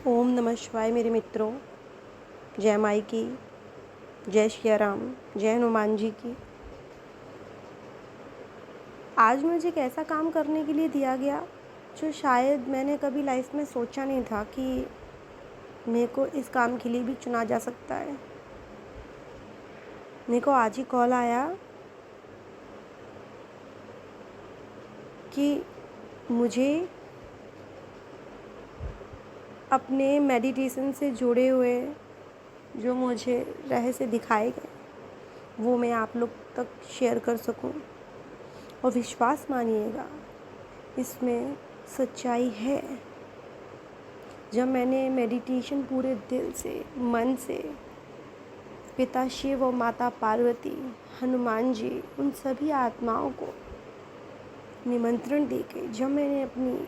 ओम नमः शिवाय मेरे मित्रों। जय माई की, जय श्री राम, जय हनुमान जी की। आज मुझे एक ऐसा काम करने के लिए दिया गया जो शायद मैंने कभी लाइफ में सोचा नहीं था कि मेरे को इस काम के लिए भी चुना जा सकता है। मेरे को आज ही कॉल आया कि मुझे अपने मेडिटेशन से जुड़े हुए जो मुझे रहस्य दिखाए गए वो मैं आप लोग तक शेयर कर सकूं। और विश्वास मानिएगा, इसमें सच्चाई है। जब मैंने मेडिटेशन पूरे दिल से, मन से पिता शिव और माता पार्वती, हनुमान जी, उन सभी आत्माओं को निमंत्रण देके जब मैंने अपनी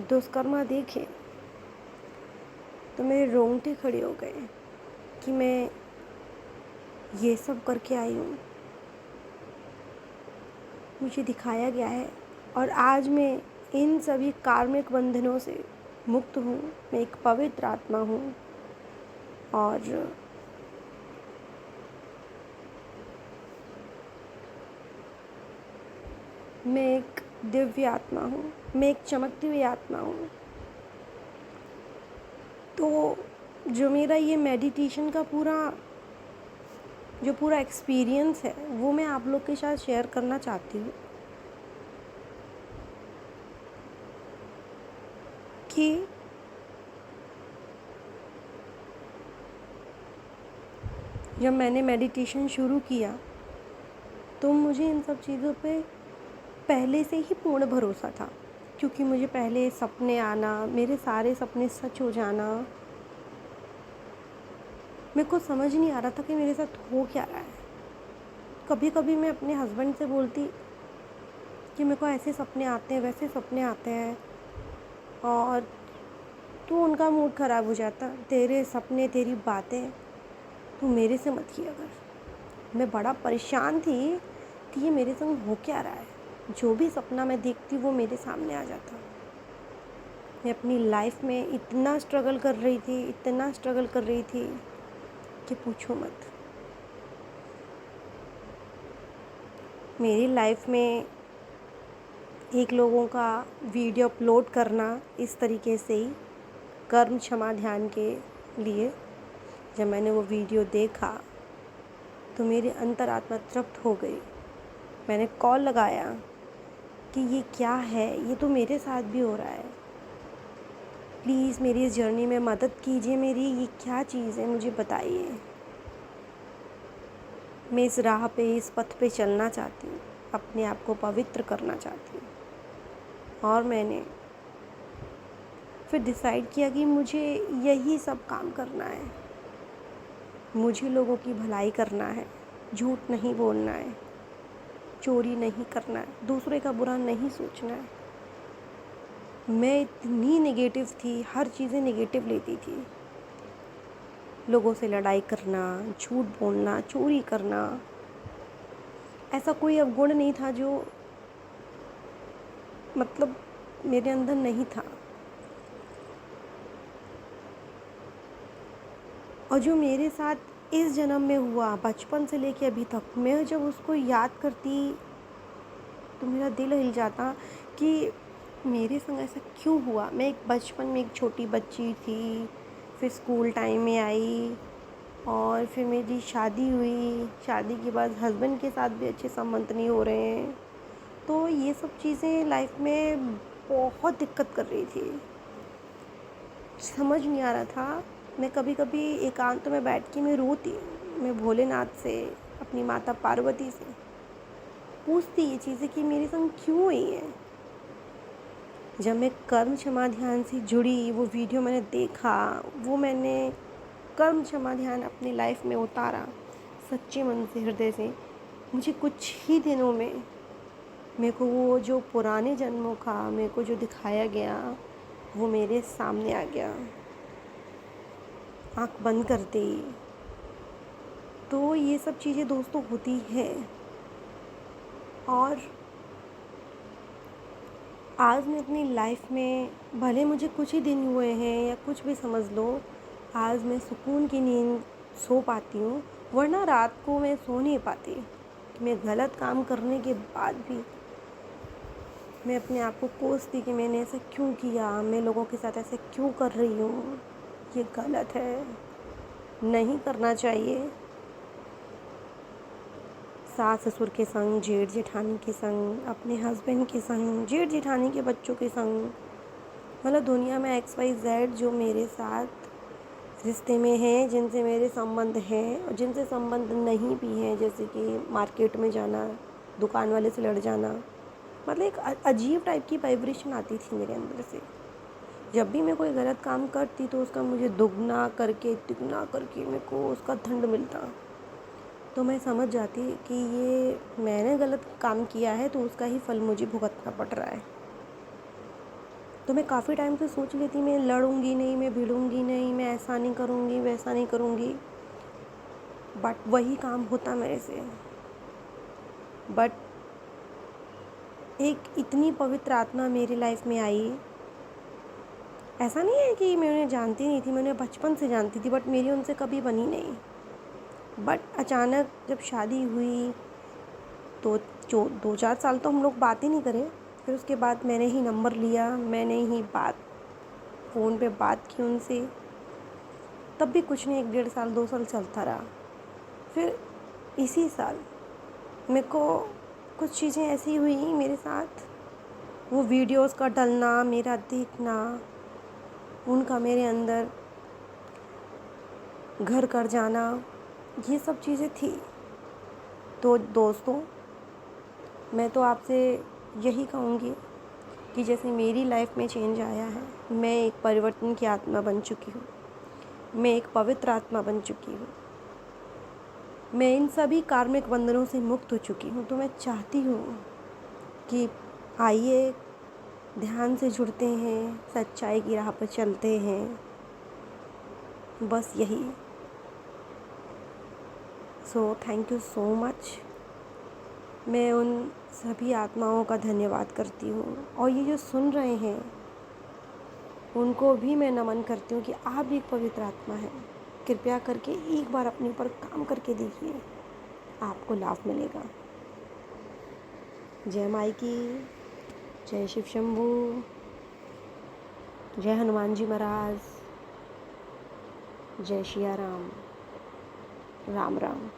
दुष्कर्मा देखे तो मेरे रोंगटे खड़े हो गए कि मैं ये सब करके आई हूँ। मुझे दिखाया गया है और आज मैं इन सभी कार्मिक बंधनों से मुक्त हूँ। मैं एक पवित्र आत्मा हूँ और मैं एक दिव्य आत्मा हूँ। मैं एक चमकती हुई आत्मा हूँ। तो जो मेरा ये मेडिटेशन का पूरा एक्सपीरियंस है वो मैं आप लोग के साथ शेयर करना चाहती हूँ कि जब मैंने मेडिटेशन शुरू किया तो मुझे इन सब चीज़ों पे पहले से ही पूर्ण भरोसा था, क्योंकि मुझे पहले सपने आना, मेरे सारे सपने सच हो जाना, मेरे को समझ नहीं आ रहा था कि मेरे साथ हो क्या रहा है। कभी कभी मैं अपने हस्बैंड से बोलती कि मेरे को ऐसे सपने आते हैं, वैसे सपने आते हैं, और तो उनका मूड ख़राब हो जाता। तेरे सपने, तेरी बातें तू मेरे से मत किया कर। मैं बड़ा परेशान थी कि ये मेरे संग हो क्या रहा है। जो भी सपना मैं देखती वो मेरे सामने आ जाता। मैं अपनी लाइफ में इतना स्ट्रगल कर रही थी कि पूछो मत। मेरी लाइफ में एक लोगों का वीडियो अपलोड करना इस तरीके से ही कर्म क्षमा ध्यान के लिए, जब मैंने वो वीडियो देखा तो मेरी अंतरात्मा तृप्त हो गई। मैंने कॉल लगाया कि ये क्या है, ये तो मेरे साथ भी हो रहा है। प्लीज़ मेरी इस जर्नी में मदद कीजिए। मेरी ये क्या चीज़ है, मुझे बताइए। मैं इस राह पे, इस पथ पे चलना चाहती हूँ, अपने आप को पवित्र करना चाहती हूँ। और मैंने फिर डिसाइड किया कि मुझे यही सब काम करना है। मुझे लोगों की भलाई करना है, झूठ नहीं बोलना है, चोरी नहीं करना है, दूसरे का बुरा नहीं सोचना है। मैं इतनी नेगेटिव थी, हर चीज़ें नेगेटिव लेती थी। लोगों से लड़ाई करना, झूठ बोलना, चोरी करना, ऐसा कोई अवगुण नहीं था जो मतलब मेरे अंदर नहीं था। और जो मेरे साथ इस जन्म में हुआ, बचपन से लेके अभी तक, मैं जब उसको याद करती तो मेरा दिल हिल जाता कि मेरे संग ऐसा क्यों हुआ। मैं एक बचपन में एक छोटी बच्ची थी, फिर स्कूल टाइम में आई और फिर मेरी शादी हुई। शादी के बाद हस्बैंड के साथ भी अच्छे संबंध नहीं हो रहे हैं। तो ये सब चीज़ें लाइफ में बहुत दिक्कत कर रही थी। समझ नहीं आ रहा था। मैं कभी कभी एकांत में बैठ के मैं रोती, मैं भोलेनाथ से, अपनी माता पार्वती से पूछती ये चीज़ें कि मेरे संग क्यों हुई हैं। जब मैं कर्म क्षमा ध्यान से जुड़ी, वो वीडियो मैंने देखा, वो मैंने कर्म क्षमा ध्यान अपनी लाइफ में उतारा सच्चे मन से, हृदय से, मुझे कुछ ही दिनों में मेरे को वो जो पुराने जन्मों का मेरे को जो दिखाया गया वो मेरे सामने आ गया। आँख बंद कर दी तो ये सब चीज़ें दोस्तों होती हैं। और आज मैं अपनी लाइफ में, भले मुझे कुछ ही दिन हुए हैं या कुछ भी समझ लो, आज मैं सुकून की नींद सो पाती हूँ, वरना रात को मैं सो नहीं पाती। कि मैं गलत काम करने के बाद भी मैं अपने आप को कोसती कि मैंने ऐसा क्यों किया, मैं लोगों के साथ ऐसे क्यों कर रही हूँ, ये गलत है, नहीं करना चाहिए। सास ससुर के संग, जेठ जेठानी के संग, अपने हस्बैंड के संग, जेठ जेठानी के बच्चों के संग, मतलब दुनिया में XYZ जो मेरे साथ रिश्ते में हैं, जिनसे मेरे संबंध हैं और जिनसे संबंध नहीं भी हैं, जैसे कि मार्केट में जाना, दुकान वाले से लड़ जाना, मतलब एक अजीब टाइप की वाइब्रेशन आती थी मेरे अंदर से। जब भी मैं कोई गलत काम करती तो उसका मुझे दुगना करके तिगुना करके मेरे को उसका दंड मिलता। तो मैं समझ जाती कि ये मैंने गलत काम किया है तो उसका ही फल मुझे भुगतना पड़ रहा है। तो मैं काफ़ी टाइम से सोच लेती, मैं लड़ूंगी नहीं, मैं भिड़ूंगी नहीं, मैं ऐसा नहीं करूँगी, वैसा नहीं करूँगी, बट वही काम होता मेरे से। बट एक इतनी पवित्र आत्मा मेरी लाइफ में आई। ऐसा नहीं है कि मैं उन्हें जानती नहीं थी, मैं उन्हें बचपन से जानती थी, बट मेरी उनसे कभी बनी नहीं। बट अचानक जब शादी हुई तो जो 2-4 साल तो हम लोग बात ही नहीं करे। फिर उसके बाद मैंने ही नंबर लिया, मैंने ही फ़ोन पे बात की उनसे। तब भी कुछ नहीं, 1-1.5 साल 2 साल चलता रहा। फिर इसी साल मेरे को कुछ चीज़ें ऐसी हुई मेरे साथ, वो वीडियोस का डलना, मेरा देखना, उनका मेरे अंदर घर कर जाना, ये सब चीज़ें थी। तो दोस्तों, मैं तो आपसे यही कहूँगी कि जैसे मेरी लाइफ में चेंज आया है, मैं एक परिवर्तन की आत्मा बन चुकी हूँ, मैं एक पवित्र आत्मा बन चुकी हूँ, मैं इन सभी कार्मिक बंधनों से मुक्त हो चुकी हूँ। तो मैं चाहती हूँ कि आइए ध्यान से जुड़ते हैं, सच्चाई की राह पर चलते हैं, बस यही। So thank you so much. मैं उन सभी आत्माओं का धन्यवाद करती हूँ, और ये जो सुन रहे हैं उनको भी मैं नमन करती हूँ कि आप भी एक पवित्र आत्मा हैं। कृपया करके एक बार अपने ऊपर काम करके देखिए, आपको लाभ मिलेगा। जय माई की, जय शिव शंभू, जय हनुमान जी महाराज, जय सिया राम, राम राम।